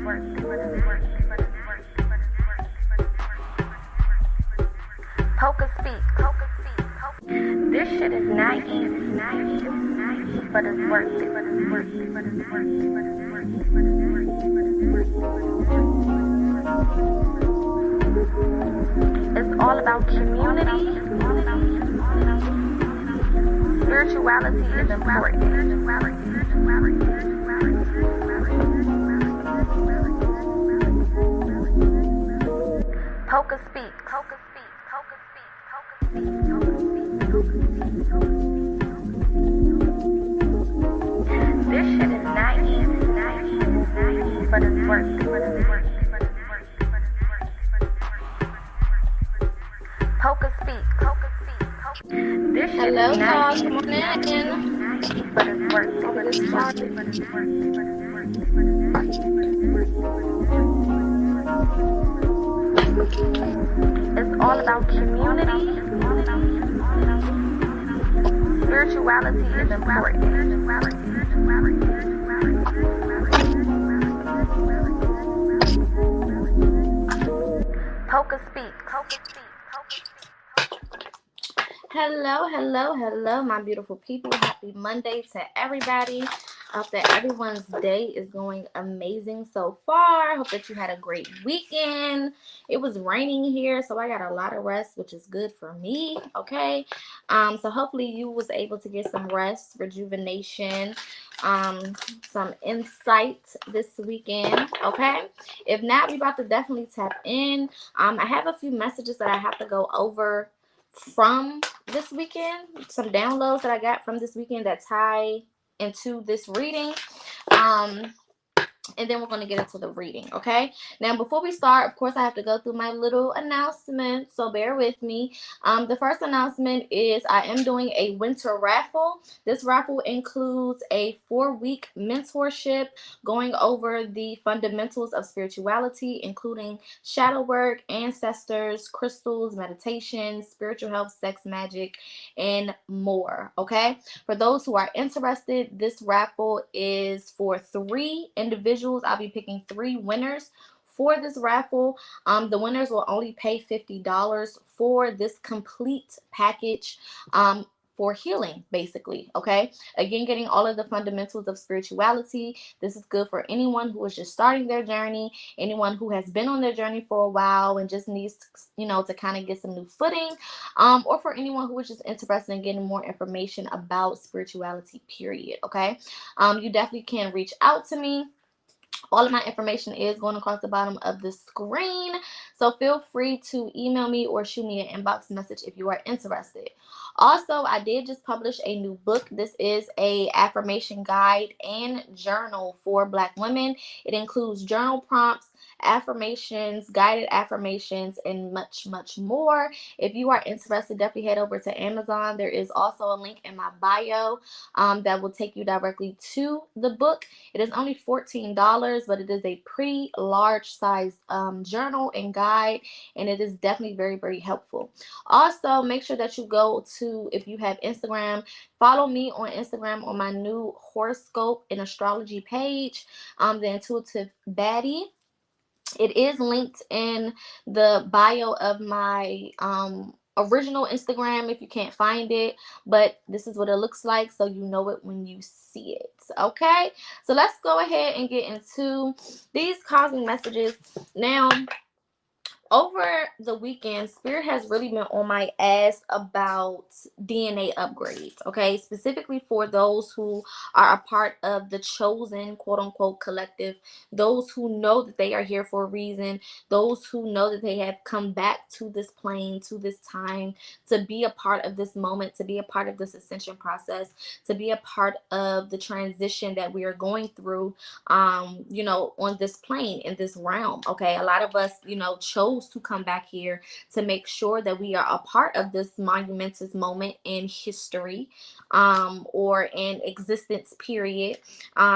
This shit is not easy, but it's worth it. It's all about community. Spirituality is important. PocaSPEAKS. This shit is not easy, but it's worth it. PocaSPEAKS. This shit Hello, is not y'all. easy, Come on in. but it's worth it. It's all about community. Spirituality is important. PocaSPEAKS. Hello, my beautiful people. Happy Monday to everybody. I hope that everyone's day is going amazing so far. Hope that you had a great weekend. It was raining here, so I got a lot of rest, which is good for me, okay? So hopefully you was able to get some rest, rejuvenation, some insight this weekend, okay? If not, we about to definitely tap in. I have a few messages that I have to go over from this weekend, some downloads that I got from this weekend that tie into this reading, and then we're going to get into the reading, okay? Now, before we start, of course, I have to go through my little announcement, so bear with me. The first announcement is I am doing a winter raffle. This raffle includes a 4-week mentorship going over the fundamentals of spirituality, including shadow work, ancestors, crystals, meditation, spiritual health, sex magic, and more, okay? For those who are interested, this raffle is for 3 individuals. I'll be picking 3 winners for this raffle. The winners will only pay $50 for this complete package for healing, basically, okay? Again, getting all of the fundamentals of spirituality. This is good for anyone who is just starting their journey, anyone who has been on their journey for a while and just needs to, to kind of get some new footing, or for anyone who is just interested in getting more information about spirituality, period, okay? You definitely can reach out to me. All of my information is going across the bottom of the screen, so feel free to email me or shoot me an inbox message if you are interested. Also, I did just publish a new book. This is a affirmation guide and journal for Black women. It includes journal prompts, affirmations, guided affirmations, and much more. If you are interested, definitely head over to Amazon. There is also a link in my bio that will take you directly to the book. It is only $14, but it is a pretty large size journal and guide, and it is definitely very helpful. Also, make sure that you go to, if you have Instagram, follow me on Instagram on my new horoscope and astrology page, The Intuitive Baddie. It is linked in the bio of my original Instagram if you can't find it, but this is what it looks like, so you know it when you see it, okay? So let's go ahead and get into these cosmic messages. Now, over the weekend, Spirit has really been on my ass about DNA upgrades, okay? Specifically for those who are a part of the chosen, quote-unquote, collective, those who know that they are here for a reason, those who know that they have come back to this plane, to this time, to be a part of this moment, to be a part of this ascension process, to be a part of the transition that we are going through, on this plane, in this realm, okay? A lot of us, chose to come back here to make sure that we are a part of this monumentous moment in history, or in existence, period,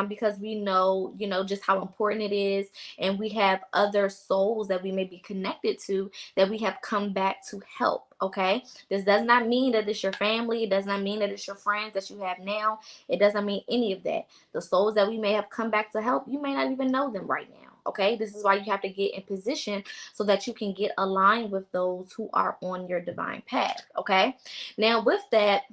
because we know, just how important it is, and we have other souls that we may be connected to that we have come back to help, okay? This does not mean that it's your family. It does not mean that it's your friends that you have now. It doesn't mean any of that. The souls that we may have come back to help, you may not even know them right now. Okay, this is why you have to get in position so that you can get aligned with those who are on your divine path. Okay, now with that,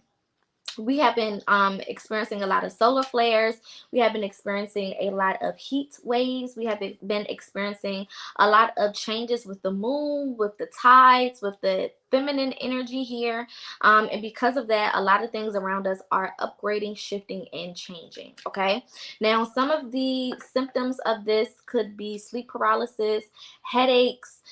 we have been experiencing a lot of solar flares. We have been experiencing a lot of heat waves. We have been experiencing a lot of changes with the moon, with the tides, with the feminine energy here. And because of that, a lot of things around us are upgrading, shifting, and changing. Okay. Now, some of the symptoms of this could be sleep paralysis, headaches,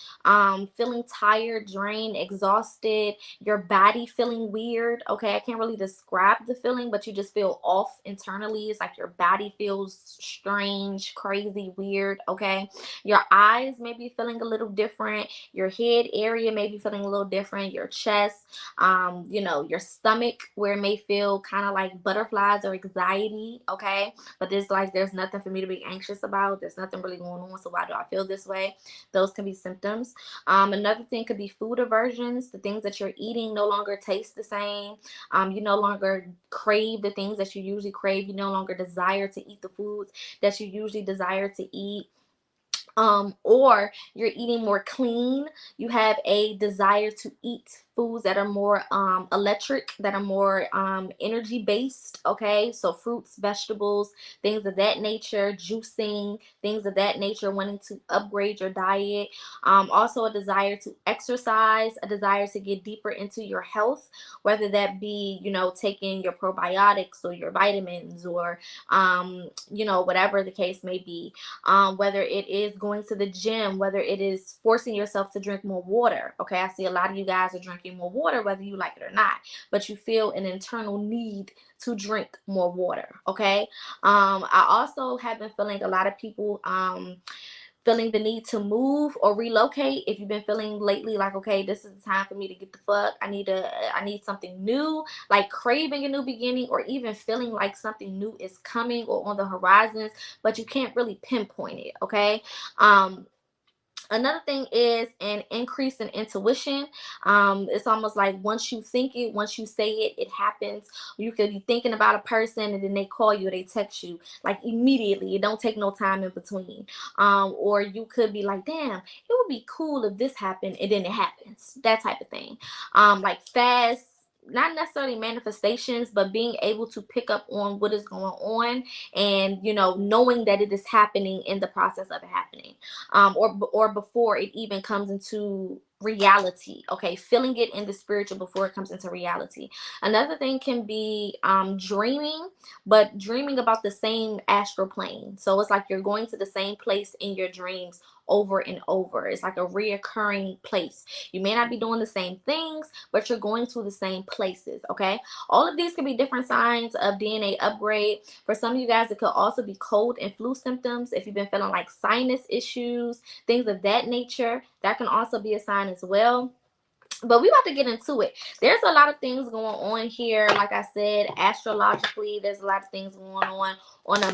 feeling tired, drained, exhausted, your body feeling weird. Okay, I can't really describe the feeling, but you just feel off internally. It's like your body feels strange, crazy, weird. Okay, your eyes may be feeling a little different, your head area may be feeling a little different, your chest, your stomach, where it may feel kind of like butterflies or anxiety. Okay, but there's nothing for me to be anxious about, there's nothing really going on, so why do I feel this way? Those can be symptoms. Another thing could be food aversions. The things that you're eating no longer taste the same. You no longer crave the things that you usually crave. You no longer desire to eat the foods that you usually desire to eat. Or you're eating more clean. You have a desire to eat foods that are more electric, that are more energy based. Okay, so fruits, vegetables, things of that nature, juicing, things of that nature, wanting to upgrade your diet. Also a desire to exercise, a desire to get deeper into your health, whether that be taking your probiotics or your vitamins, or whatever the case may be. Whether it is going to the gym, whether it is forcing yourself to drink more water. Okay, I see a lot of you guys are drinking more water, whether you like it or not, but you feel an internal need to drink more water. Okay, I also have been feeling a lot of people feeling the need to move or relocate. If you've been feeling lately like, okay, this is the time for me to get the fuck, I need something new, like craving a new beginning, or even feeling like something new is coming or on the horizons, but you can't really pinpoint it. Okay. Another thing is an increase in intuition. It's almost like once you think it, once you say it, it happens. You could be thinking about a person and then they call you or they text you like immediately. It don't take no time in between. Or you could be like, damn, it would be cool if this happened, and then it happens. That type of thing. Like fast, not necessarily manifestations, but being able to pick up on what is going on, and knowing that it is happening in the process of it happening, or before it even comes into reality. Okay, feeling it in the spiritual before it comes into reality. Another thing can be dreaming, but dreaming about the same astral plane. So it's like you're going to the same place in your dreams over and over. It's like a reoccurring place. You may not be doing the same things, but you're going to the same places. Okay, all of these could be different signs of DNA upgrade. For some of you guys, it could also be cold and flu symptoms. If you've been feeling like sinus issues, things of that nature, that can also be a sign as well. But we about to get into it. There's a lot of things going on here. Like I said, astrologically, there's a lot of things going on a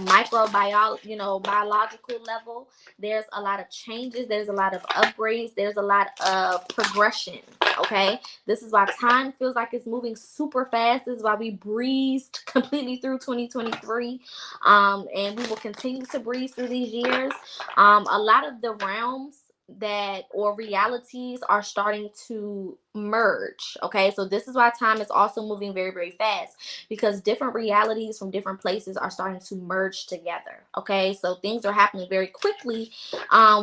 biological level. There's a lot of changes. There's a lot of upgrades. There's a lot of progression. Okay, this is why time feels like it's moving super fast. This is why we breezed completely through 2023, and we will continue to breeze through these years. A lot of the realms that or realities are starting to merge. Okay, so this is why time is also moving very, very fast, because different realities from different places are starting to merge together. Okay, so things are happening very quickly,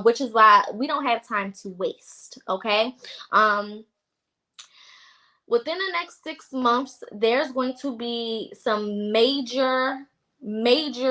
which is why we don't have time to waste. Okay, within the next 6 months, there's going to be some major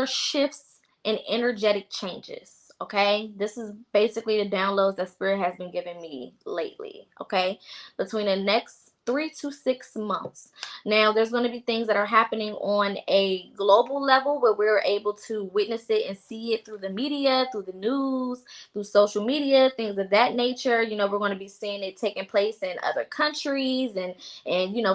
shifts and energetic changes. Okay, this is basically the downloads that Spirit has been giving me lately. Okay, between the next 3 to 6 months. Now, there's going to be things that are happening on a global level where we're able to witness it and see it through the media, through the news, through social media, things of that nature. We're going to be seeing it taking place in other countries and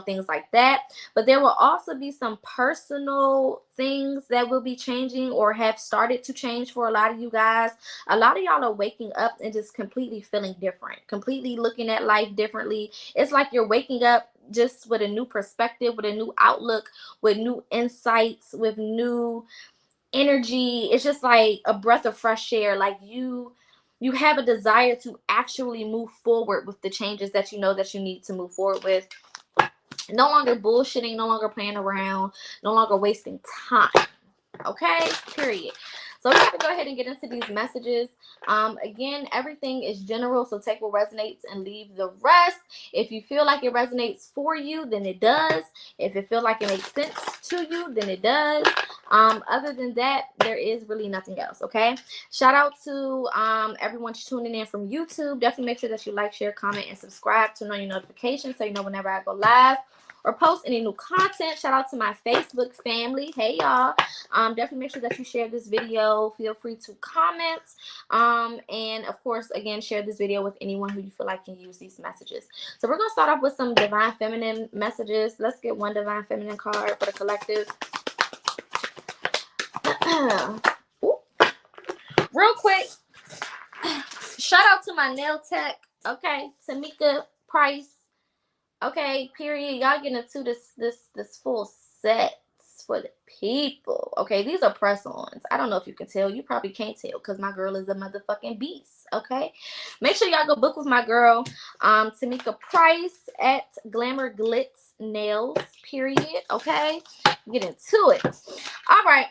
things like that. But there will also be some personal things that will be changing or have started to change for a lot of you guys. A lot of y'all are waking up and just completely feeling different, completely looking at life differently. It's like you're waking up just with a new perspective, with a new outlook, with new insights, with new energy. It's just like a breath of fresh air. Like you have a desire to actually move forward with the changes that you know that you need to move forward with. No longer bullshitting, no longer playing around, no longer wasting time. Okay, period. So we have to go ahead and get into these messages. Again, everything is general, so take what resonates and leave the rest. If you feel like it resonates for you, then it does. If it feels like it makes sense to you, then it does. Other than that, there is really nothing else. Okay. Shout out to everyone tuning in from YouTube. Definitely make sure that you like, share, comment, and subscribe to know your notifications so you know whenever I go live or post any new content. Shout out to my Facebook family. Hey y'all. Definitely make sure that you share this video. Feel free to comment. And of course, again, share this video with anyone who you feel like can use these messages. So we're gonna start off with some divine feminine messages. Let's get one divine feminine card for the collective. Real quick, shout out to my nail tech. Okay, Tamika Price. Okay, period. Y'all getting into this full set for the people. Okay, these are press-ons. I don't know if you can tell. You probably can't tell because my girl is a motherfucking beast. Okay, make sure y'all go book with my girl, Tamika Price at Glamour Glitz Nails. Period. Okay, get into it. All right.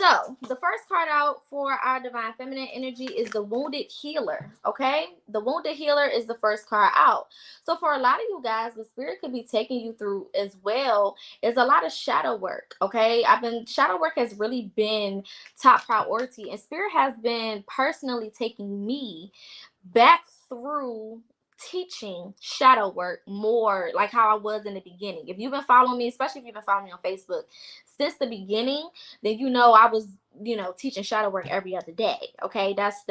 So, the first card out for our divine feminine energy is the wounded healer, okay? The wounded healer is the first card out. So, for a lot of you guys, the spirit could be taking you through as well is a lot of shadow work, okay? Shadow work has really been top priority, and spirit has been personally taking me back through teaching shadow work more like how I was in the beginning. If you've been following me, especially if you've been following me on Facebook since the beginning, then you know I was, teaching shadow work every other day. Okay, that's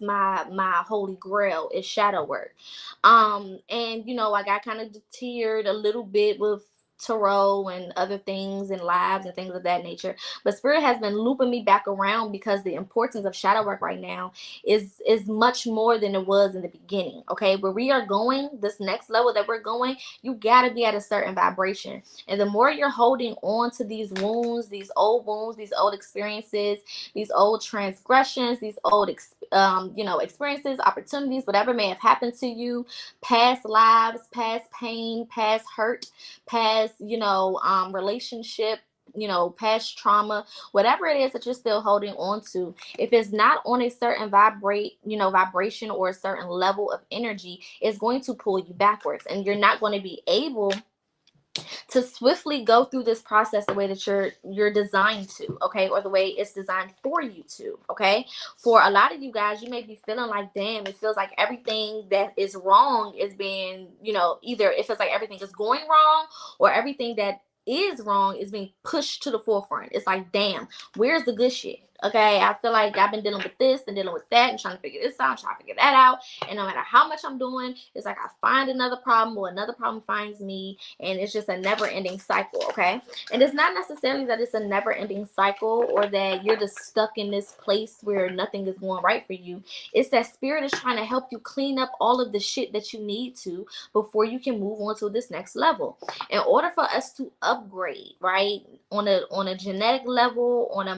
my holy grail is shadow work. And I got kind of deterred a little bit with tarot and other things and lives and things of that nature, but spirit has been looping me back around because the importance of shadow work right now is much more than it was in the beginning. Okay, where we are going, this next level that we're going, you got to be at a certain vibration, and the more you're holding on to these wounds, these old experiences, these old transgressions, these old experiences, opportunities, whatever may have happened to you, past lives, past pain, past hurt, past relationship, past trauma, whatever it is that you're still holding on to, if it's not on a certain vibration or a certain level of energy, it's going to pull you backwards, and you're not going to be able to swiftly go through this process the way that you're designed to, okay, or the way it's designed for you to, okay. For a lot of you guys, you may be feeling like, damn, it feels like everything that is wrong is being, either it feels like everything is going wrong or everything that is wrong is being pushed to the forefront. It's like, damn, where's the good shit? Okay, I feel like I've been dealing with this and dealing with that and trying to figure this out, trying to figure that out. And no matter how much I'm doing, it's like I find another problem or another problem finds me. And it's just a never ending cycle. Okay. And it's not necessarily that it's a never ending cycle or that you're just stuck in this place where nothing is going right for you. It's that spirit is trying to help you clean up all of the shit that you need to before you can move on to this next level. In order for us to upgrade, right, on a genetic level, on a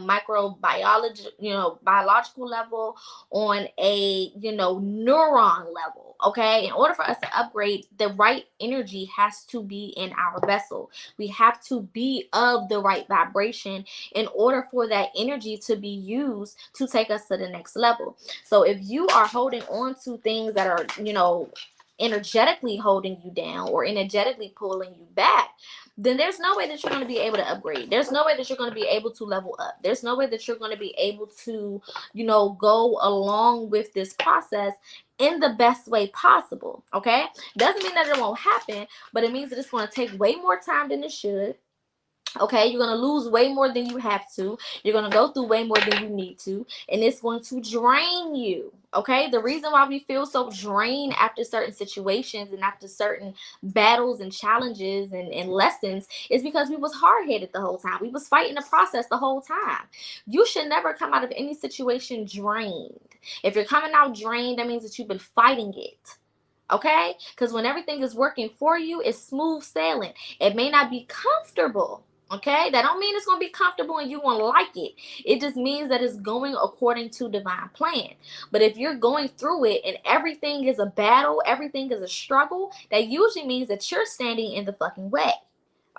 biological level, on a neuron level, okay, in order for us to upgrade, the right energy has to be in our vessel. We have to be of the right vibration in order for that energy to be used to take us to the next level. So if you are holding on to things that are energetically holding you down or energetically pulling you back, then there's no way that you're going to be able to upgrade. There's no way that you're going to be able to level up. There's no way that you're going to be able to, go along with this process in the best way possible. Okay. Doesn't mean that it won't happen, but it means that it's going to take way more time than it should. Okay, you're going to lose way more than you have to. You're going to go through way more than you need to. And it's going to drain you. Okay, the reason why we feel so drained after certain situations and after certain battles and challenges and lessons is because we was hard-headed the whole time. We was fighting the process the whole time. You should never come out of any situation drained. If you're coming out drained, that means that you've been fighting it. Okay, because when everything is working for you, it's smooth sailing. It may not be comfortable. Okay, that don't mean it's gonna be comfortable and you won't like it. It just means that it's going according to divine plan. But if you're going through it and everything is a battle, everything is a struggle, that usually means that you're standing in the fucking way.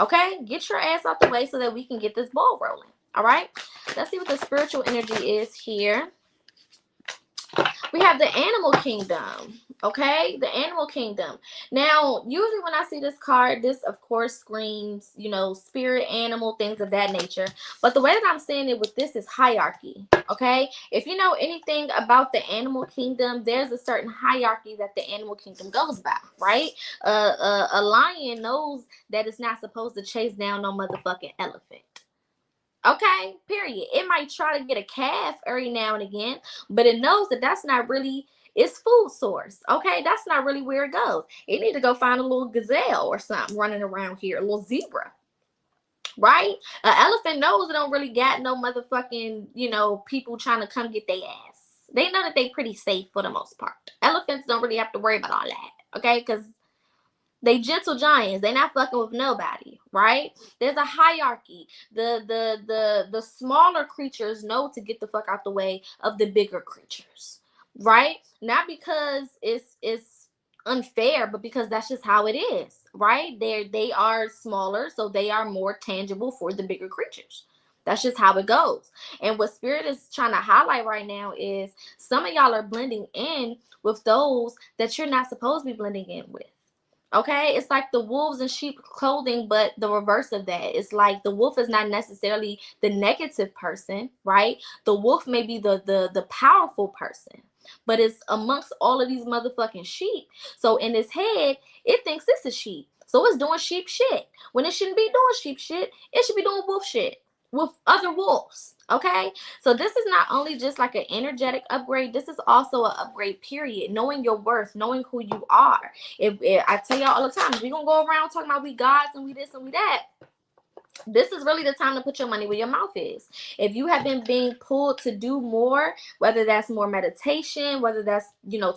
Okay, get your ass out the way so that we can get this ball rolling. All right, let's see what the spiritual energy is here. We have the animal kingdom. Okay, the animal kingdom. Now, usually when I see this card, this of course screams, spirit, animal, things of that nature. But the way that I'm saying it with this is hierarchy. Okay, if you know anything about the animal kingdom, there's a certain hierarchy that the animal kingdom goes by, right? A lion knows that it's not supposed to chase down no motherfucking elephant. Okay, period. It might try to get a calf every now and again, but it knows that that's not really its food source. Okay, that's not really where it goes. It need to go find a little gazelle or something running around here, a little zebra, right? An elephant knows it don't really got no motherfucking, people trying to come get their ass. They know that they pretty safe for the most part. Elephants don't really have to worry about all that, okay? Because they gentle giants. They not fucking with nobody, right? There's a hierarchy. The smaller creatures know to get the fuck out the way of the bigger creatures, right? Not because it's unfair, but because that's just how it is, right? They are smaller, so they are more tangible for the bigger creatures. That's just how it goes. And what Spirit is trying to highlight right now is some of y'all are blending in with those that you're not supposed to be blending in with. Okay, it's like the wolves in sheep clothing, but the reverse of that. It's like the wolf is not necessarily the negative person, right? The wolf may be the powerful person, but it's amongst all of these motherfucking sheep. So in its head, it thinks it's a sheep. So it's doing sheep shit. When it shouldn't be doing sheep shit, it should be doing wolf shit with other wolves. Okay, so this is not only just like an energetic upgrade, this is also an upgrade, period. Knowing your worth, knowing who you are. If I tell y'all all the time, we gonna go around talking about we gods and we this and we that, this is really the time to put your money where your mouth is. If you have been being pulled to do more, whether that's more meditation, whether that's,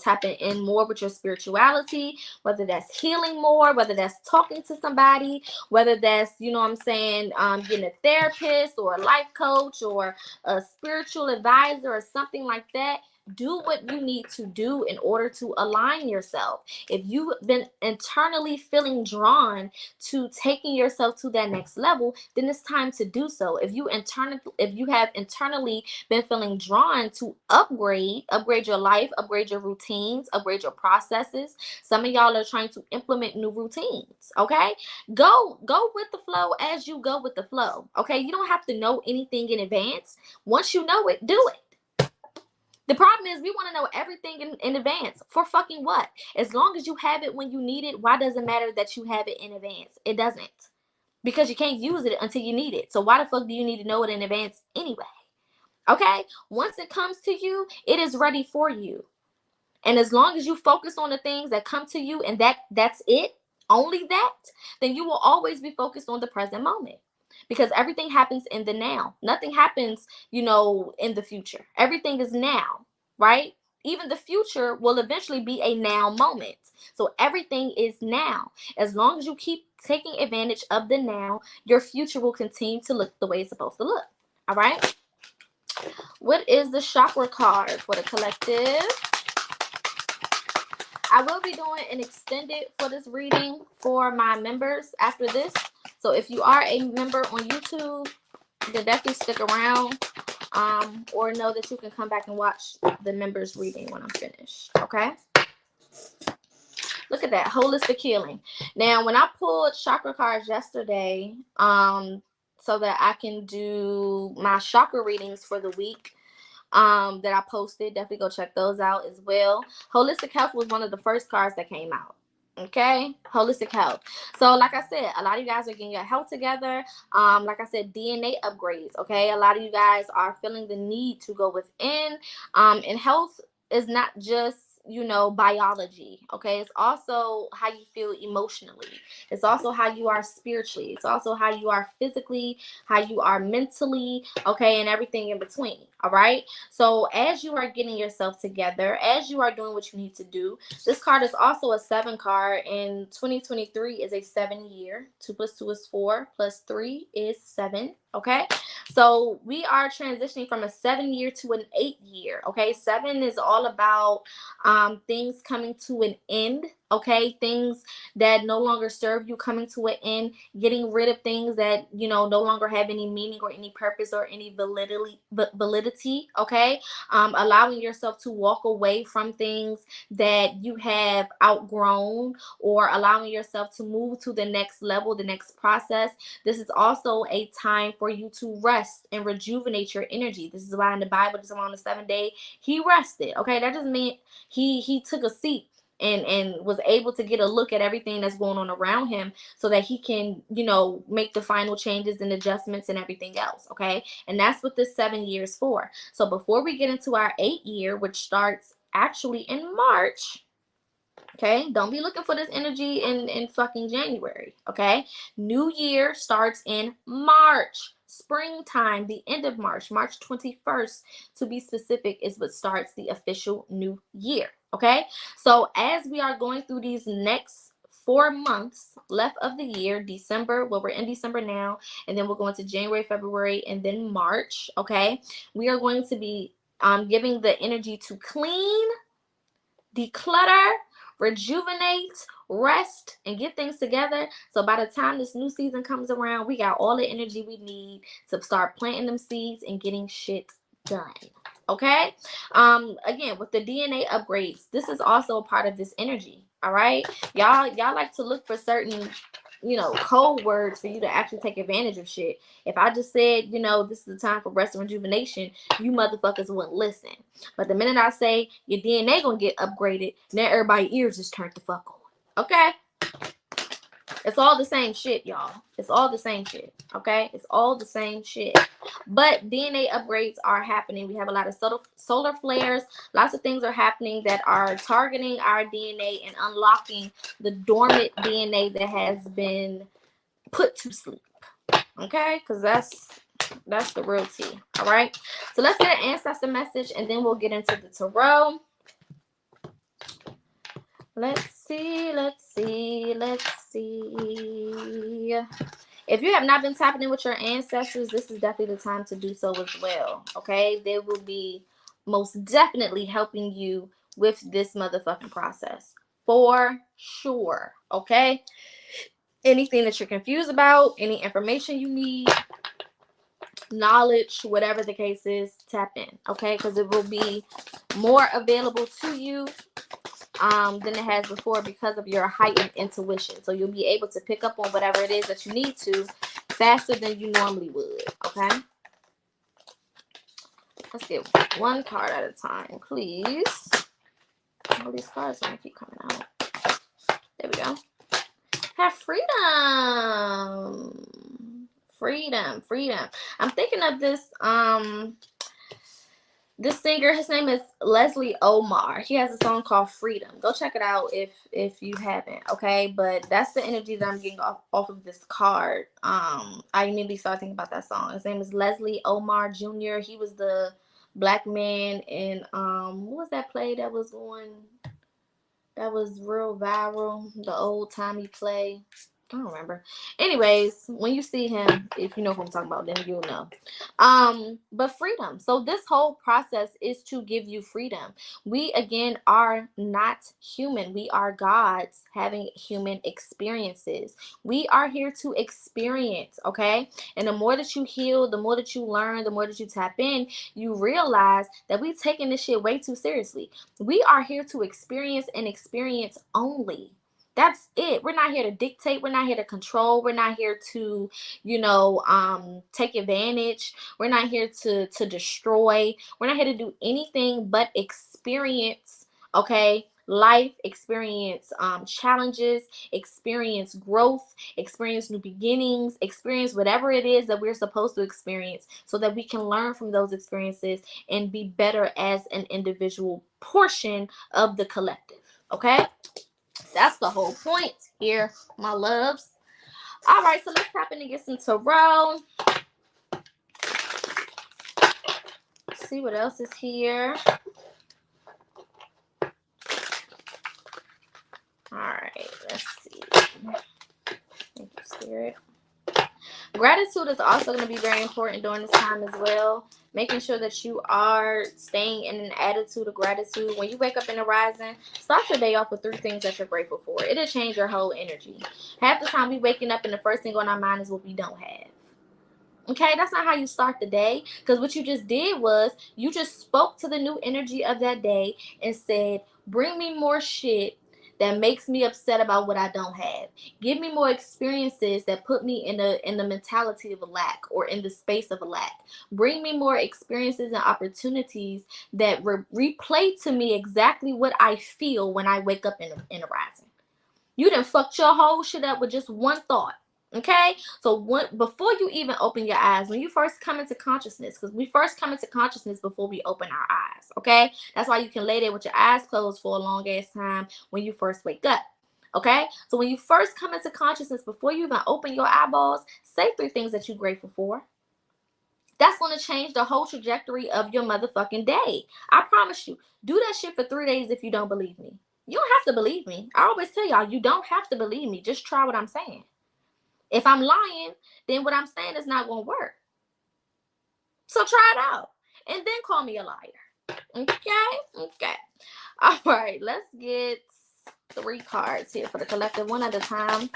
tapping in more with your spirituality, whether that's healing more, whether that's talking to somebody, whether that's, getting a therapist or a life coach or a spiritual advisor or something like that, do what you need to do in order to align yourself. If you've been internally feeling drawn to taking yourself to that next level, then it's time to do so. If you have internally been feeling drawn to upgrade your life, upgrade your routines, upgrade your processes. Some of y'all are trying to implement new routines. Okay, go with the flow as you go with the flow. Okay, you don't have to know anything in advance. Once you know it, do it. The problem is we want to know everything in advance. For fucking what? As long as you have it when you need it, why does it matter that you have it in advance? It doesn't. Because you can't use it until you need it. So why the fuck do you need to know it in advance anyway? Okay? Once it comes to you, it is ready for you. And as long as you focus on the things that come to you and that's it, only that, then you will always be focused on the present moment. Because everything happens in the now. Nothing happens, in the future. Everything is now, right? Even the future will eventually be a now moment. So everything is now. As long as you keep taking advantage of the now, your future will continue to look the way it's supposed to look. All right? What is the chakra card for the collective? I will be doing an extended for this reading for my members after this. So if you are a member on YouTube, then definitely stick around, or know that you can come back and watch the members reading when I'm finished. Okay. Look at that, holistic healing. Now, when I pulled chakra cards yesterday, so that I can do my chakra readings for the week, that I posted, definitely go check those out as well. Holistic health was one of the first cards that came out. Okay, holistic health. So like I said, a lot of you guys are getting your health together. Like I said, DNA upgrades. Okay, a lot of you guys are feeling the need to go within. And health is not just biology. Okay, it's also how you feel emotionally. It's also how you are spiritually. It's also how you are physically, how you are mentally, okay, and everything in between. All right. So as you are getting yourself together, as you are doing what you need to do, this card is also a 7 card, and 2023 is a 7 year. 2 plus 2 is 4, plus 3 is 7. Okay. So we are transitioning from a 7 year to an 8 year. Okay. 7 is all about things coming to an end. Okay. Things that no longer serve you coming to an end, getting rid of things that no longer have any meaning or any purpose or any validity. Okay. Allowing yourself to walk away from things that you have outgrown, or allowing yourself to move to the next level, the next process. This is also a time for you to rest and rejuvenate your energy. This is why in the Bible, just on the 7th day, he rested. Okay, that doesn't mean he took a seat and was able to get a look at everything that's going on around him, so that he can make the final changes and adjustments and everything else. Okay, and that's what this 7 years for. So before we get into our 8 year, which starts actually in March. Okay, don't be looking for this energy in fucking January. Okay, new year starts in March. Springtime, the end of March, March 21st to be specific, is what starts the official new year. Okay, so as we are going through these next 4 months left of the year, December, well, we're in December now, and then we'll go into January, February, and then March. Okay, we are going to be giving the energy to clean, declutter, rejuvenate, rest, and get things together. So by the time this new season comes around, we got all the energy we need to start planting them seeds and getting shit done. Okay. Again, with the DNA upgrades, this is also a part of this energy. All right. Y'all like to look for certain code words for you to actually take advantage of shit. If I just said, this is the time for rest and rejuvenation, you motherfuckers wouldn't listen. But the minute I say your DNA gonna get upgraded, now everybody's ears just turned the fuck on. Okay? It's all the same shit, y'all. It's all the same shit. Okay? It's all the same shit. But DNA upgrades are happening. We have a lot of solar flares. Lots of things are happening that are targeting our DNA and unlocking the dormant DNA that has been put to sleep. Okay? Because that's the real tea. All right? So let's get an ancestor message, and then we'll get into the tarot. Let's see. If you have not been tapping in with your ancestors, this is definitely the time to do so as well. Okay? They will be most definitely helping you with this motherfucking process. For sure. Okay? Anything that you're confused about, any information you need, knowledge, whatever the case is, tap in. Okay? Because it will be more available to you than it has before, because of your heightened intuition. So you'll be able to pick up on whatever it is that you need to faster than you normally would. Okay? Let's get one card at a time, please. All these cards are going to keep coming out. There we go. Have freedom. Freedom. I'm thinking of this this singer. His name is Leslie Omar. He has a song called Freedom. Go check it out if you haven't. Okay, but that's the energy that I'm getting off of this card. I immediately started thinking about that song. His name is Leslie Omar Jr. He was the black man in what was that play that was real viral, the old timey play? I don't remember. Anyways, when you see him, if you know who I'm talking about, then you'll know. But freedom. So this whole process is to give you freedom. We, again, are not human. We are gods having human experiences. We are here to experience, okay? And the more that you heal, the more that you learn, the more that you tap in, you realize that we're taking this shit way too seriously. We are here to experience and experience only. That's it. We're not here to dictate. We're not here to control. We're not here to, take advantage. We're not here to destroy. We're not here to do anything but experience, okay, life, experience challenges, experience growth, experience new beginnings, experience whatever it is that we're supposed to experience, so that we can learn from those experiences and be better as an individual portion of the collective. Okay? That's the whole point here, my loves. All right, so let's tap in and get some tarot. See what else is here. All right, let's see. Thank you, Spirit. Gratitude is also going to be very important during this time as well. Making sure that you are staying in an attitude of gratitude. When you wake up in the rising, start your day off with 3 things that you're grateful for. It'll change your whole energy. Half the time we waking up and the first thing on our mind is what we don't have. Okay, that's not how you start the day. Because what you just did was you just spoke to the new energy of that day and said, bring me more shit that makes me upset about what I don't have. Give me more experiences that put me in the mentality of a lack, or in the space of a lack. Bring me more experiences and opportunities that replay to me exactly what I feel when I wake up in the rising. You done fucked your whole shit up with just one thought. Okay, so before you even open your eyes, when you first come into consciousness, because we first come into consciousness before we open our eyes. Okay, that's why you can lay there with your eyes closed for a long ass time when you first wake up. Okay, so when you first come into consciousness, before you even open your eyeballs, say 3 things that you're grateful for. That's going to change the whole trajectory of your motherfucking day. I promise you. Do that shit for 3 days if you don't believe me. You don't have to believe me. I always tell y'all, you don't have to believe me. Just try what I'm saying. If I'm lying, then what I'm saying is not going to work. So try it out. And then call me a liar. Okay. All right. Let's get 3 cards here for the collective, one at a time.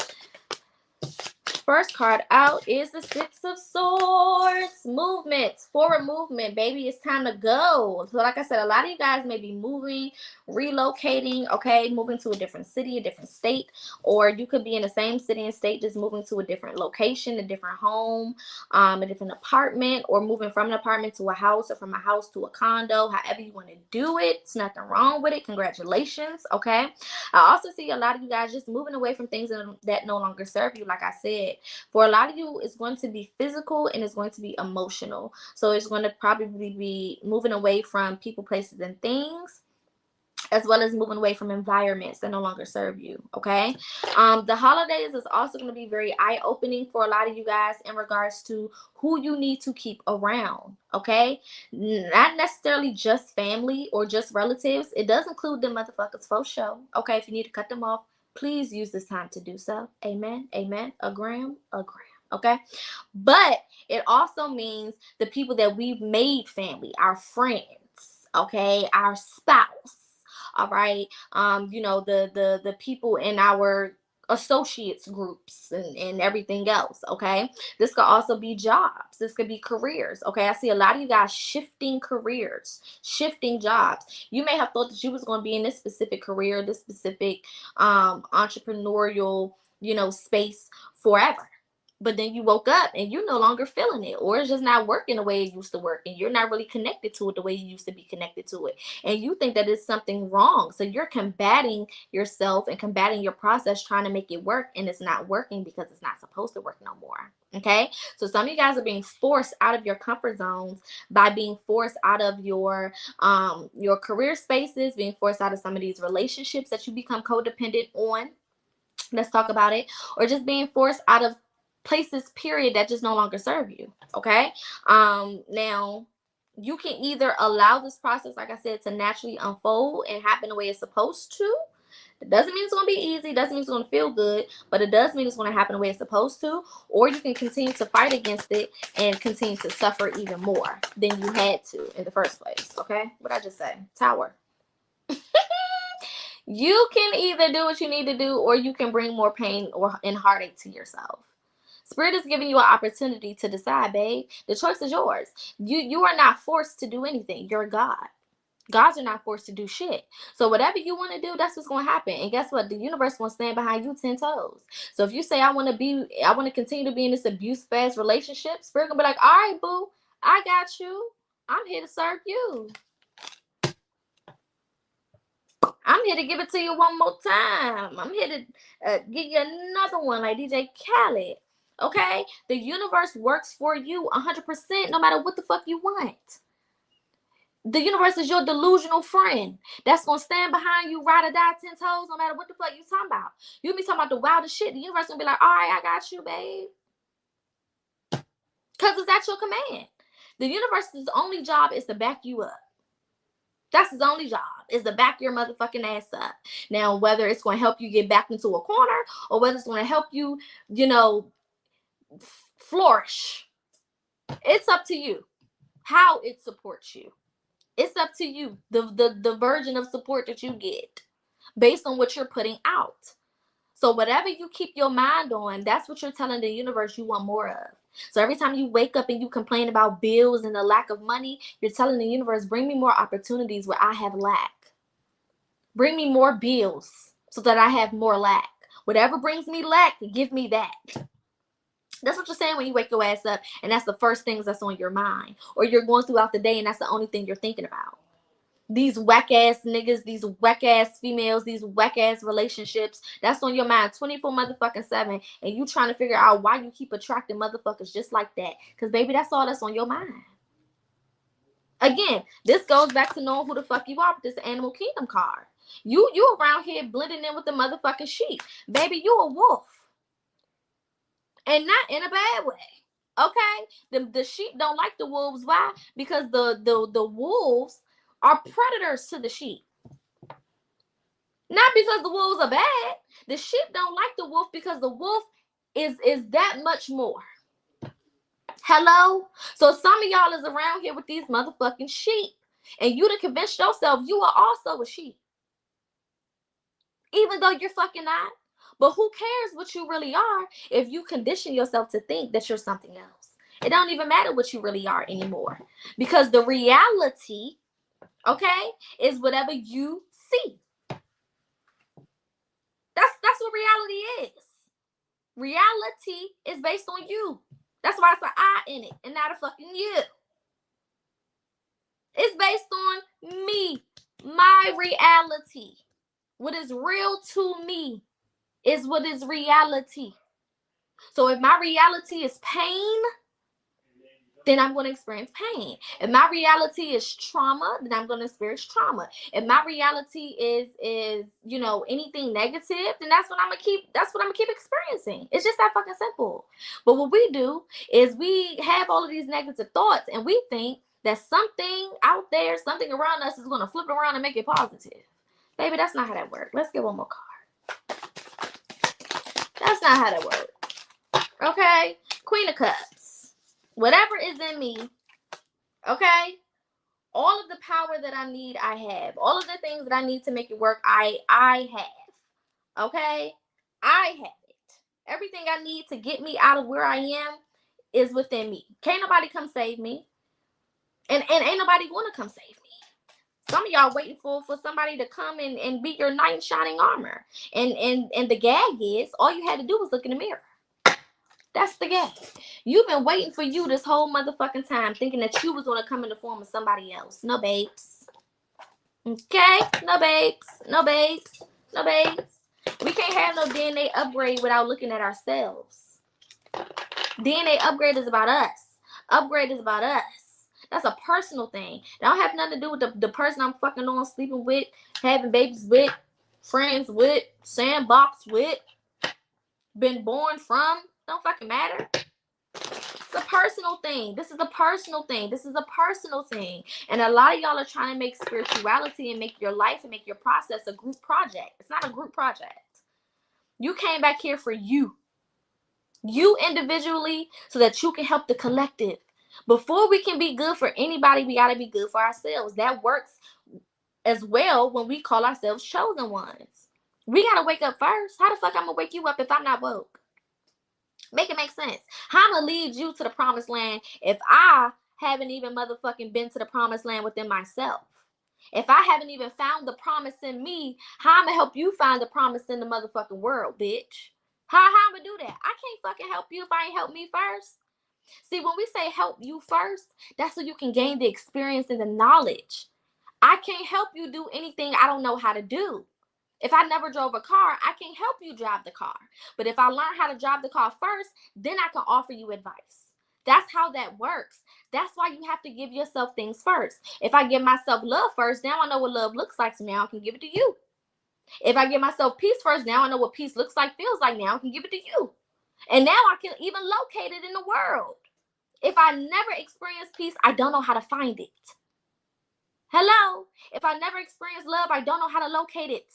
First card out is the 6 of Swords. Movement. Forward movement, baby. It's time to go. So like I said, a lot of you guys may be moving, relocating, okay? Moving to a different city, a different state. Or you could be in the same city and state, just moving to a different location, a different home, a different apartment. Or moving from an apartment to a house, or from a house to a condo. However you want to do it. It's nothing wrong with it. Congratulations, okay? I also see a lot of you guys just moving away from things that no longer serve you, like I said. For a lot of you, it's going to be physical and it's going to be emotional. So it's going to probably be moving away from people, places, and things, as well as moving away from environments that no longer serve you. Okay. The holidays is also going to be very eye-opening for a lot of you guys in regards to who you need to keep around. Okay. Not necessarily just family or just relatives. It does include the motherfuckers for sure. Okay. If you need to cut them off, please use this time to do so. Amen. Amen. A gram. Okay. But it also means the people that we've made family, our friends, okay, our spouse. All right. You know, the people in our associates groups and everything else. Okay. This could also be jobs. This could be careers. Okay. I see a lot of you guys shifting careers, shifting jobs. You may have thought that you was going to be in this specific career, this specific entrepreneurial, space forever. But then you woke up and you're no longer feeling it, or it's just not working the way it used to work, and you're not really connected to it the way you used to be connected to it. And you think that it's something wrong. So you're combating yourself and combating your process, trying to make it work, and it's not working because it's not supposed to work no more. Okay. So some of you guys are being forced out of your comfort zones by being forced out of your career spaces, being forced out of some of these relationships that you become codependent on. Let's talk about it. Or just being forced out of places, period, that just no longer serve you. Okay. Now you can either allow this process, like I said, to naturally unfold and happen the way it's supposed to. It doesn't mean it's going to be easy. It doesn't mean it's going to feel good, but it does mean it's going to happen the way it's supposed to. Or you can continue to fight against it and continue to suffer even more than you had to in the first place. Okay. What did I just say? Tower. You can either do what you need to do, or you can bring more pain and heartache to yourself. Spirit is giving you an opportunity to decide, babe. The choice is yours. You are not forced to do anything. You're God. Gods are not forced to do shit. So whatever you want to do, that's what's going to happen. And guess what? The universe will stand behind you 10 toes. So if you say, I want to continue to be in this abuse-fast relationship, Spirit going to be like, all right, boo, I got you. I'm here to serve you. I'm here to give it to you one more time. I'm here to give you another one like DJ Khaled. Okay? The universe works for you 100% no matter what the fuck you want. The universe is your delusional friend that's gonna stand behind you, ride or die 10 toes, no matter what the fuck you talking about. You be talking about the wildest shit. The universe gonna be like, all right, I got you, babe. Because it's at your command. The universe's only job is to back you up. That's his only job, is to back your motherfucking ass up. Now, whether it's going to help you get back into a corner or whether it's going to help you, flourish, it's up to you how it supports you. It's up to you, the version of support that you get based on what you're putting out. So whatever you keep your mind on, that's what you're telling the universe you want more of. So every time you wake up and you complain about bills and the lack of money, you're telling the universe, bring me more opportunities where I have lack. Bring me more bills so that I have more lack. Whatever brings me lack, give me that. That's what you're saying when you wake your ass up and that's the first things that's on your mind. Or you're going throughout the day and that's the only thing you're thinking about. These whack ass niggas, these whack ass females, these whack ass relationships, that's on your mind 24 motherfucking 7. And you trying to figure out why you keep attracting motherfuckers just like that. Because baby, that's all that's on your mind. Again, this goes back to knowing who the fuck you are with this Animal Kingdom card. You around here blending in with the motherfucking sheep. Baby, you a wolf. And not in a bad way. Okay? The sheep don't like the wolves. Why? Because the wolves are predators to the sheep. Not because the wolves are bad. The sheep don't like the wolf because the wolf is that much more. Hello? So some of y'all is around here with these motherfucking sheep. And you to convince yourself you are also a sheep. Even though you're fucking not. But who cares what you really are if you condition yourself to think that you're something else? It don't even matter what you really are anymore. Because the reality, okay, is whatever you see. That's what reality is. Reality is based on you. That's why it's an I in it and not a fucking you. It's based on me, my reality. What is real to me is what is reality. So if my reality is pain, then I'm going to experience pain. If my reality is trauma, then I'm going to experience trauma. If my reality is anything negative, then that's what I'm gonna keep experiencing. It's just that fucking simple. But what we do is we have all of these negative thoughts and we think that something out there, something around us is going to flip it around and make it positive. Baby, that's not how that works. Let's get one more card. That's not how that works. Okay? Queen of Cups. Whatever is in me, okay? All of the power that I need, I have. All of the things that I need to make it work, I have. Okay? I have it. Everything I need to get me out of where I am is within me. Can't nobody come save me. And ain't nobody going to come save me. Some of y'all waiting for somebody to come and be your knight in shining armor. And the gag is, all you had to do was look in the mirror. That's the gag. You've been waiting for you this whole motherfucking time, thinking that you was going to come in the form of somebody else. No, babes. Okay? No, babes. No, babes. No, babes. We can't have no DNA upgrade without looking at ourselves. DNA upgrade is about us. Upgrade is about us. That's a personal thing. That don't have nothing to do with the person I'm fucking on, sleeping with, having babies with, friends with, sandbox with, been born from. Don't fucking matter. It's a personal thing. This is a personal thing. This is a personal thing. And a lot of y'all are trying to make spirituality and make your life and make your process a group project. It's not a group project. You came back here for you. You individually so that you can help the collective. Before we can be good for anybody, we got to be good for ourselves. That works as well when we call ourselves chosen ones. We got to wake up first. How the fuck I'm going to wake you up if I'm not woke? Make it make sense. How I'm going to lead you to the promised land if I haven't even motherfucking been to the promised land within myself? If I haven't even found the promise in me, how I'm going to help you find the promise in the motherfucking world, bitch? How I'm going to do that? I can't fucking help you if I ain't help me first. See, when we say help you first, that's so you can gain the experience and the knowledge. I can't help you do anything I don't know how to do. If I never drove a car, I can't help you drive the car. But if I learn how to drive the car first, then I can offer you advice. That's how that works. That's why you have to give yourself things first. If I give myself love first, now I know what love looks like, so now I can give it to you. If I give myself peace first, now I know what peace looks like, feels like, now I can give it to you. And now I can even locate it in the world. If I never experience peace, I don't know how to find it. Hello? If I never experience love, I don't know how to locate it.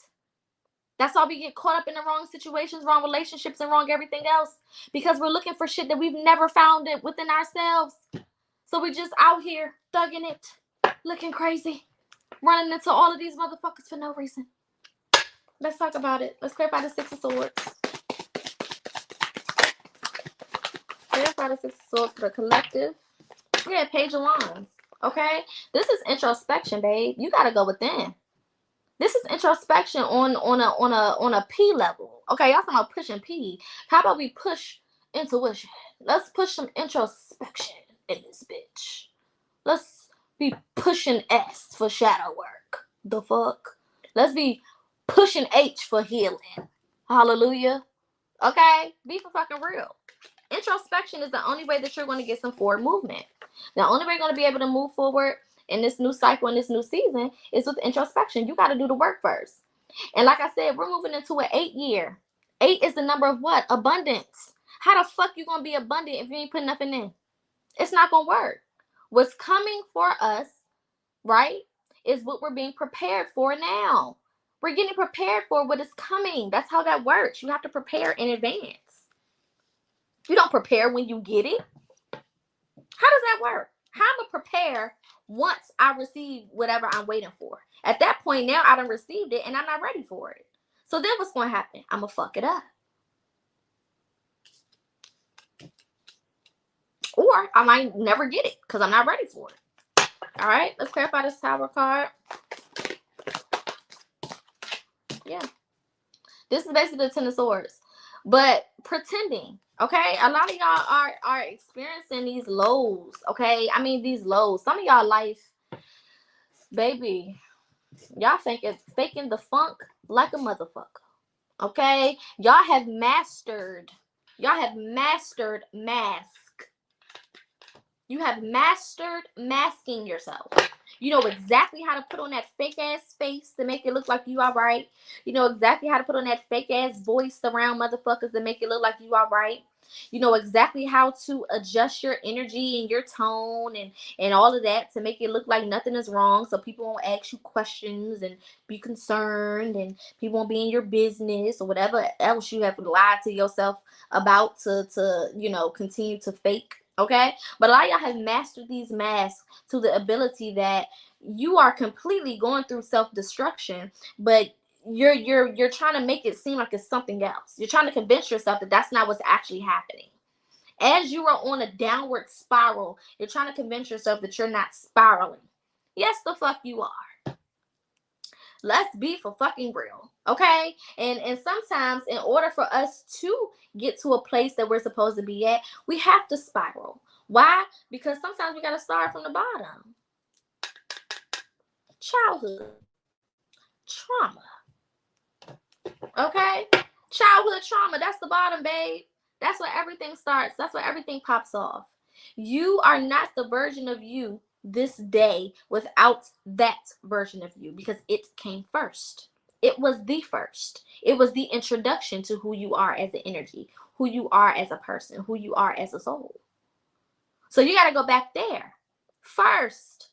That's why we get caught up in the wrong situations, wrong relationships, and wrong everything else. Because we're looking for shit that we've never found it within ourselves. So we just out here thugging it, looking crazy, running into all of these motherfuckers for no reason. Let's talk about it. Let's clarify the Six of Swords. Clarify the Six of Swords for the collective. Yeah, Page of Wands. Okay? This is introspection, babe. You gotta go within. This is introspection on a P level. Okay, y'all talking about pushing P. How about we push intuition? Let's push some introspection in this bitch. Let's be pushing S for shadow work. The fuck? Let's be pushing H for healing. Hallelujah. Okay? Be for fucking real. Introspection is the only way that you're going to get some forward movement. The only way you're going to be able to move forward in this new cycle, in this new season, is with introspection. You got to do the work first. And like I said, we're moving into an 8 year. 8 is the number of what? Abundance. How the fuck you going to be abundant if you ain't putting nothing in? It's not going to work. What's coming for us, right, is what we're being prepared for now. We're getting prepared for what is coming. That's how that works. You have to prepare in advance. You don't prepare when you get it. How does that work? How am I prepare once I receive whatever I'm waiting for? At that point now, I done received it and I'm not ready for it. So then what's going to happen? I'm going to fuck it up. Or I might never get it because I'm not ready for it. All right, let's clarify this Tower card. Yeah. This is basically the Ten of Swords. But pretending, okay? A lot of y'all are experiencing these lows, okay? I mean, these lows. Some of y'all life, baby, y'all faking the funk like a motherfucker, okay? Y'all have mastered mask. You have mastered masking yourself. You know exactly how to put on that fake ass face to make it look like you all right. You know exactly how to put on that fake ass voice around motherfuckers to make it look like you all right. You know exactly how to adjust your energy and your tone and all of that to make it look like nothing is wrong, so people won't ask you questions and be concerned, and people won't be in your business or whatever else you have lied to yourself about to you know, continue to fake. Okay, but a lot of y'all have mastered these masks to the ability that you are completely going through self-destruction, but you're trying to make it seem like it's something else. You're trying to convince yourself that that's not what's actually happening. As you are on a downward spiral, you're trying to convince yourself that you're not spiraling. Yes, the fuck you are. Let's be for fucking real, okay? And sometimes in order for us to get to a place that we're supposed to be at, we have to spiral. Why? Because sometimes we got to start from the bottom. Childhood trauma, okay? Childhood trauma, that's the bottom, babe. That's where everything starts. That's where everything pops off. You are not the version of you this day without that version of you, because it came first. It was the first. It was the introduction to who you are as an energy, who you are as a person, who you are as a soul. So you got to go back there first.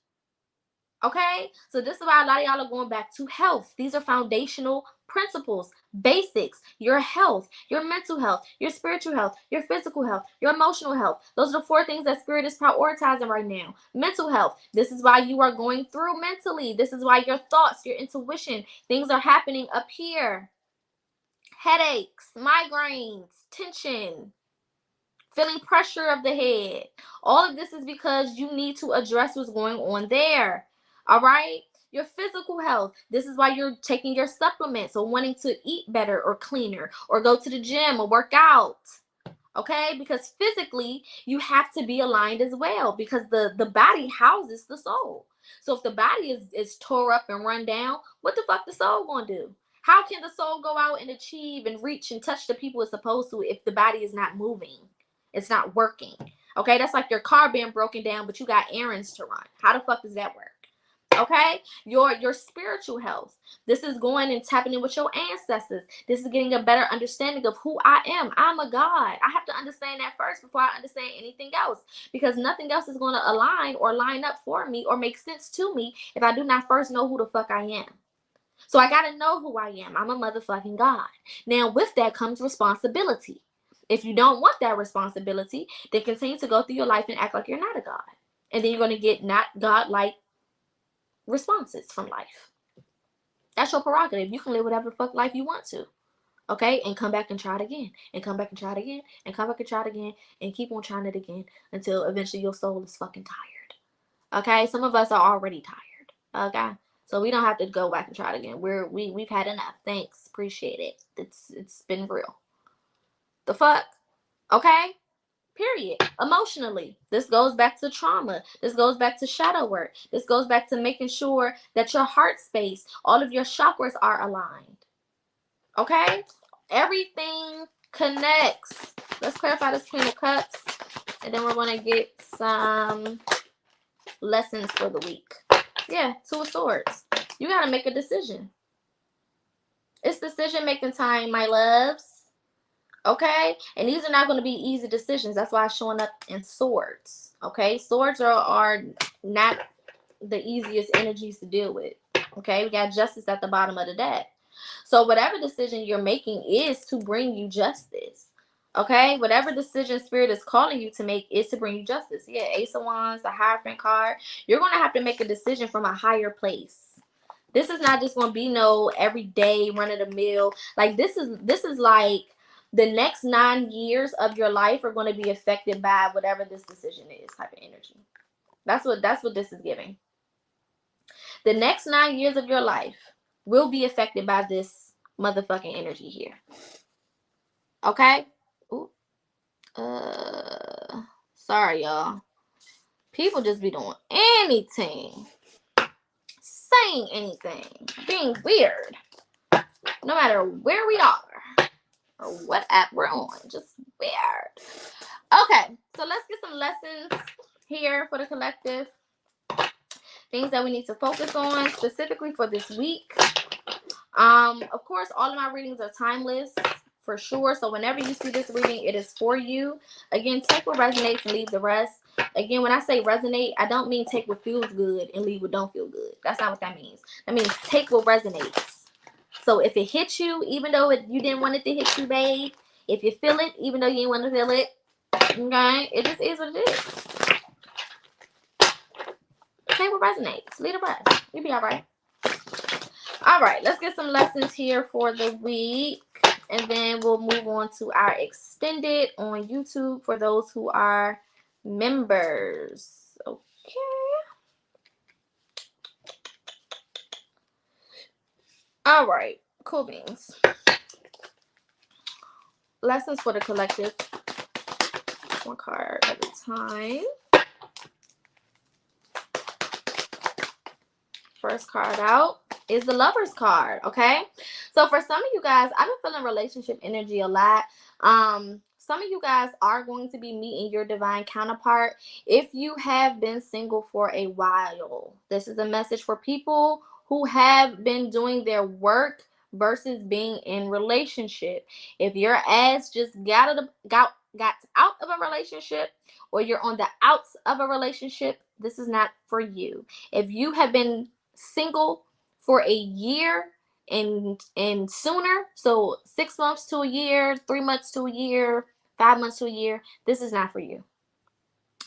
Okay? So this is why a lot of y'all are going back to health. These are foundational principles, basics. Your health, your mental health, your spiritual health, your physical health, your emotional health. Those are the 4 things that Spirit is prioritizing right now. Mental health. This is why you are going through mentally. This is why your thoughts, your intuition, things are happening up here. Headaches, migraines, tension, feeling pressure of the head. All of this is because you need to address what's going on there. All right? Your physical health. This is why you're taking your supplements or wanting to eat better or cleaner or go to the gym or work out. Okay? Because physically, you have to be aligned as well, because the body houses the soul. So if the body is tore up and run down, what the fuck the soul gonna do? How can the soul go out and achieve and reach and touch the people it's supposed to if the body is not moving? It's not working. Okay, that's like your car being broken down, but you got errands to run. How the fuck does that work? Okay, your spiritual health. This is going and tapping in with your ancestors. This is getting a better understanding of who I am. I'm a God. I have to understand that first before I understand anything else, because nothing else is going to align or line up for me or make sense to me if I do not first know who the fuck I am. So I got to know who I am. I'm a motherfucking God. Now, with that comes responsibility. If you don't want that responsibility, then continue to go through your life and act like you're not a God. And then you're going to get not God-like responses from life. That's your prerogative. You can live whatever the fuck life you want to. Okay? And come back and try it again. And come back and try it again. And come back and try it again. And keep on trying it again until eventually your soul is fucking tired. Okay? Some of us are already tired. Okay? So we don't have to go back and try it again. We've had enough. Thanks. Appreciate it. It's been real. The fuck? Okay? Period. Emotionally. This goes back to trauma. This goes back to shadow work. This goes back to making sure that your heart space, all of your chakras are aligned. Okay? Everything connects. Let's clarify this Queen of Cups. And then we're going to get some lessons for the week. Yeah, Two of Swords. You got to make a decision. It's decision making time, my loves. Okay? And these are not going to be easy decisions. That's why it's showing up in swords. Okay? Swords are not the easiest energies to deal with. Okay? We got justice at the bottom of the deck. So whatever decision you're making is to bring you justice. Okay? Whatever decision Spirit is calling you to make is to bring you justice. Yeah, Ace of Wands, the Hierophant card. You're going to have to make a decision from a higher place. This is not just going to be no everyday run-of-the-mill. Like this is like the next 9 years of your life are going to be affected by whatever this decision is type of energy. That's what this is giving. The next 9 years of your life will be affected by this motherfucking energy here. Okay? Ooh. Sorry, y'all. People just be doing anything. Saying anything. Being weird. No matter where we are. Or what app we're on. Just weird. Okay. So let's get some lessons here for the collective. Things that we need to focus on specifically for this week. Of course, all of my readings are timeless for sure. So whenever you see this reading, it is for you. Again, take what resonates and leave the rest. Again, when I say resonate, I don't mean take what feels good and leave what don't feel good. That's not what that means. That means take what resonates. So if it hits you, even though you didn't want it to hit you, babe. If you feel it, even though you didn't want to feel it. Okay? It just is what it is. Take what resonates. Leave the rest. You'll be all right. All right, let's get some lessons here for the week. And then we'll move on to our extended on YouTube for those who are members. Okay. All right. Cool beans. Lessons for the collective. One card at a time. First card out is the Lover's card, okay? So for some of you guys, I've been feeling relationship energy a lot. Some of you guys are going to be meeting your divine counterpart if you have been single for a while. This is a message for people who have been doing their work versus being in relationship. If your ass just got out of a relationship or you're on the outs of a relationship, this is not for you. If you have been single for a year and sooner, so 6 months to a year, 3 months to a year, 5 months to a year, this is not for you.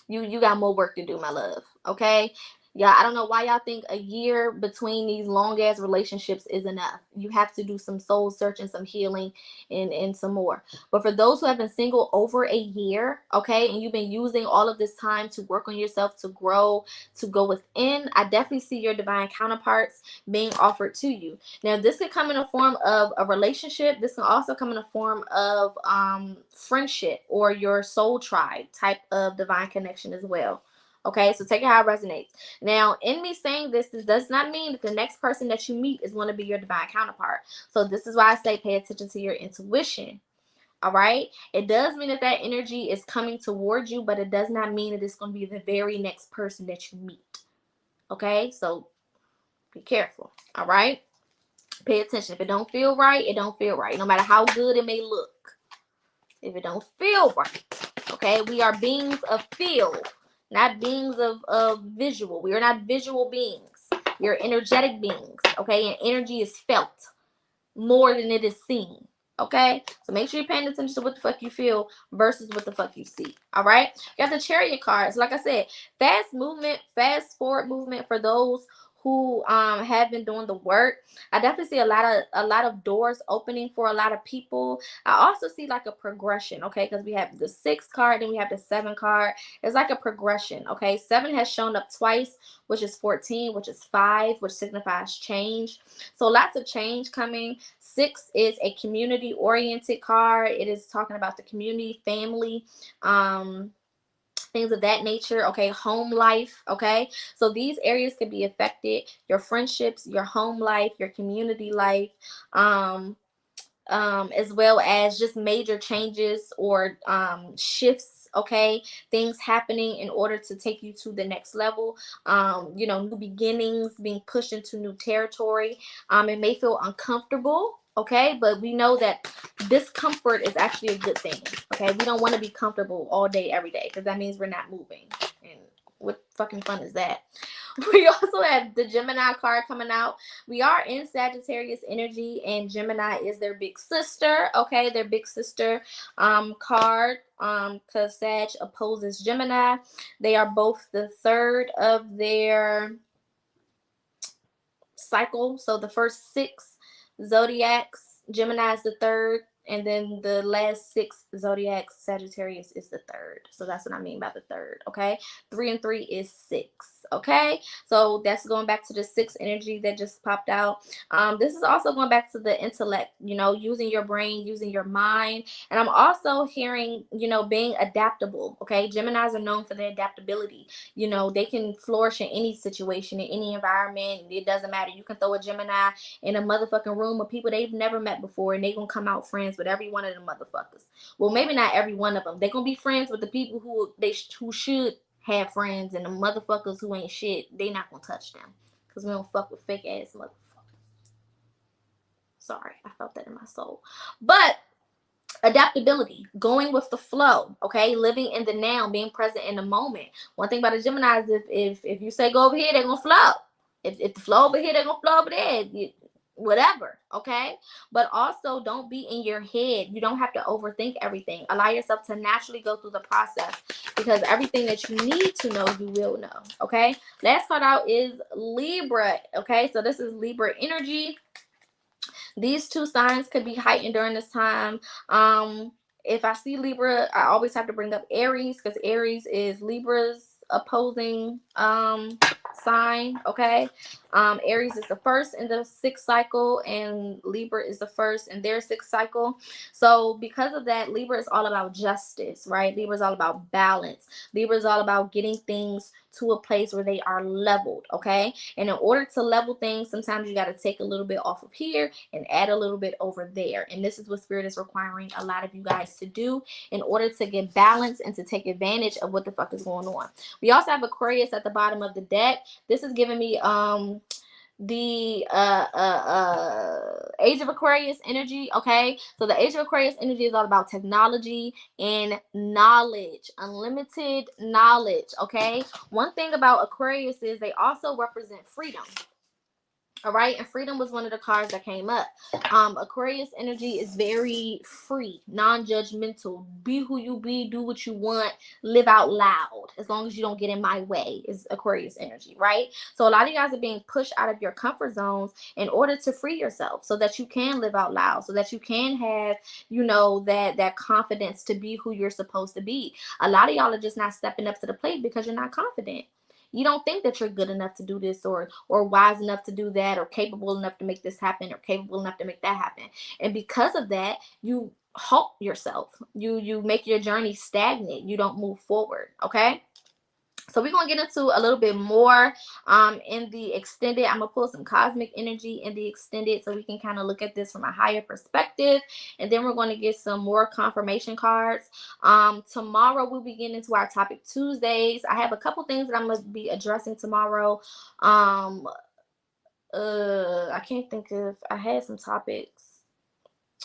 You got more work to do, my love. Okay? Yeah, I don't know why y'all think a year between these long ass relationships is enough. You have to do some soul searching, some healing, and some more. But for those who have been single over a year, okay, and you've been using all of this time to work on yourself, to grow, to go within, I definitely see your divine counterparts being offered to you. Now, this could come in a form of a relationship. This can also come in a form of friendship or your soul tribe type of divine connection as well. Okay, so take it how it resonates. Now, in me saying this does not mean that the next person that you meet is going to be your divine counterpart. So this is why I say pay attention to your intuition. All right, it does mean that energy is coming towards you, but it does not mean that it's going to be the very next person that you meet. Okay, so be careful. All right, pay attention. If it don't feel right, it don't feel right, no matter how good it may look. If it don't feel right, okay, we are beings of feel, not beings of visual. We are not visual beings. We are energetic beings. Okay, and energy is felt more than it is seen. Okay, so make sure you're paying attention to what the fuck you feel versus what the fuck you see. All right, you got the Chariot cards. Like I said, fast movement, fast forward movement for those who have been doing the work. I definitely see a lot of doors opening for a lot of people. I also see like a progression, okay, because we have the 6 card and we have the 7 card. It's like a progression. Okay, 7 has shown up twice, which is 14, which is 5, which signifies change. So lots of change coming. 6 is a community oriented card. It is talking about the community, family, things of that nature. Okay, home life. Okay, so these areas can be affected: your friendships, your home life, your community life, as well as just major changes or shifts. Okay, things happening in order to take you to the next level. You know, new beginnings, being pushed into new territory. It may feel uncomfortable. Okay, but we know that discomfort is actually a good thing. Okay, we don't want to be comfortable all day, every day, because that means we're not moving. And what fucking fun is that? We also have the Gemini card coming out. We are in Sagittarius energy, and Gemini is their big sister. Okay, their big sister card. Because Sag opposes Gemini. They are both the third of their cycle. So the first 6 zodiacs, Gemini is the third, and then the last 6 zodiacs, Sagittarius is the third. So that's what I mean by the third. Okay, 3 and 3 is 6. Okay, so that's going back to the 6 energy that just popped out. This is also going back to the intellect, you know, using your brain, using your mind. And I'm also hearing, you know, being adaptable. Okay, Geminis are known for their adaptability. You know, they can flourish in any situation, in any environment. It doesn't matter. You can throw a Gemini in a motherfucking room of people they've never met before, and they gonna come out friends with every one of them motherfuckers. Well, maybe not every one of them. They gonna be friends with the people who should have friends, and the motherfuckers who ain't shit, they not gonna touch them, because we don't fuck with fake ass motherfuckers. Sorry, I felt that in my soul. But adaptability, going with the flow, okay, living in the now, being present in the moment. One thing about the Gemini is if you say go over here, they're gonna flow. If the flow over here, they're gonna flow over there. Whatever, okay. But also, don't be in your head. You don't have to overthink everything. Allow yourself to naturally go through the process, because everything that you need to know, you will know. Okay. Last card out is Libra. Okay, so this is Libra energy. These 2 signs could be heightened during this time. If I see Libra, I always have to bring up Aries, because Aries is Libra's opposing sign. Okay, Aries is the first in the 6th cycle, and Libra is the first in their 6th cycle. So because of that, Libra is all about justice, right? Libra is all about balance. Libra is all about getting things to a place where they are leveled. Okay, and in order to level things, sometimes you got to take a little bit off of here and add a little bit over there. And this is what Spirit is requiring a lot of you guys to do in order to get balance and to take advantage of what the fuck is going on. We also have Aquarius at the bottom of the deck. This is giving me the Age of Aquarius energy. Okay, so the Age of Aquarius energy is all about technology and knowledge, unlimited knowledge. Okay, one thing about Aquarius is they also represent freedom. All right, and freedom was one of the cards that came up. Aquarius energy is very free, non-judgmental. Be who you be, do what you want, live out loud. As long as you don't get in my way, is Aquarius energy, right? So a lot of you guys are being pushed out of your comfort zones in order to free yourself, so that you can live out loud, so that you can have, you know, that confidence to be who you're supposed to be. A lot of y'all are just not stepping up to the plate because you're not confident. You don't think that you're good enough to do this, or wise enough to do that, or capable enough to make this happen, or capable enough to make that happen. And because of that, you halt yourself. You make your journey stagnant. You don't move forward. Okay. So we're going to get into a little bit more in the extended. I'm going to pull some cosmic energy in the extended so we can kind of look at this from a higher perspective. And then we're going to get some more confirmation cards. Tomorrow we'll be getting into our topic Tuesdays. I have a couple things that I'm going to be addressing tomorrow. I can't think of, I had some topics,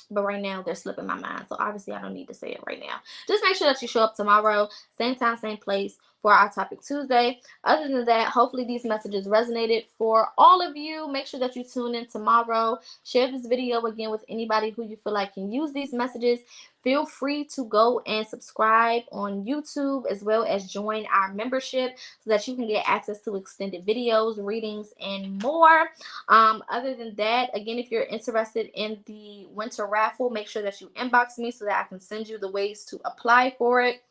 but right now they're slipping my mind, so obviously I don't need to say it right now. Just make sure that you show up tomorrow, same time, same place, for our topic Tuesday. Other than that, hopefully these messages resonated for all of you. Make sure that you tune in tomorrow. Share this video again with anybody who you feel like can use these messages. Feel free to go and subscribe on YouTube, as well as join our membership so that you can get access to extended videos, readings, and more. Other than that, again, if you're interested in the winter raffle, make sure that you inbox me so that I can send you the ways to apply for it.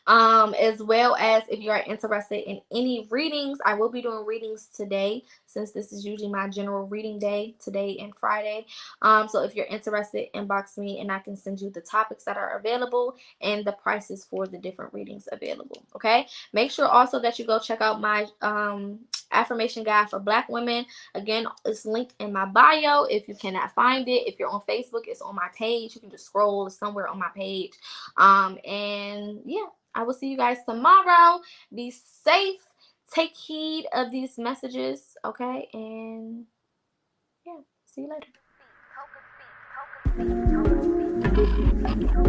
As well as if you are interested in any readings, I will be doing readings today, since this is usually my general reading day, today and Friday. So if you're interested, inbox me and I can send you the topics that are available and the prices for the different readings available. Okay, make sure also that you go check out my affirmation guide for Black women. Again, it's linked in my bio if you cannot find it. If you're on Facebook, it's on my page. You can just scroll somewhere on my page. And yeah, I will see you guys tomorrow. Be safe. Take heed of these messages, okay? And yeah, see you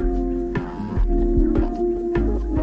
later.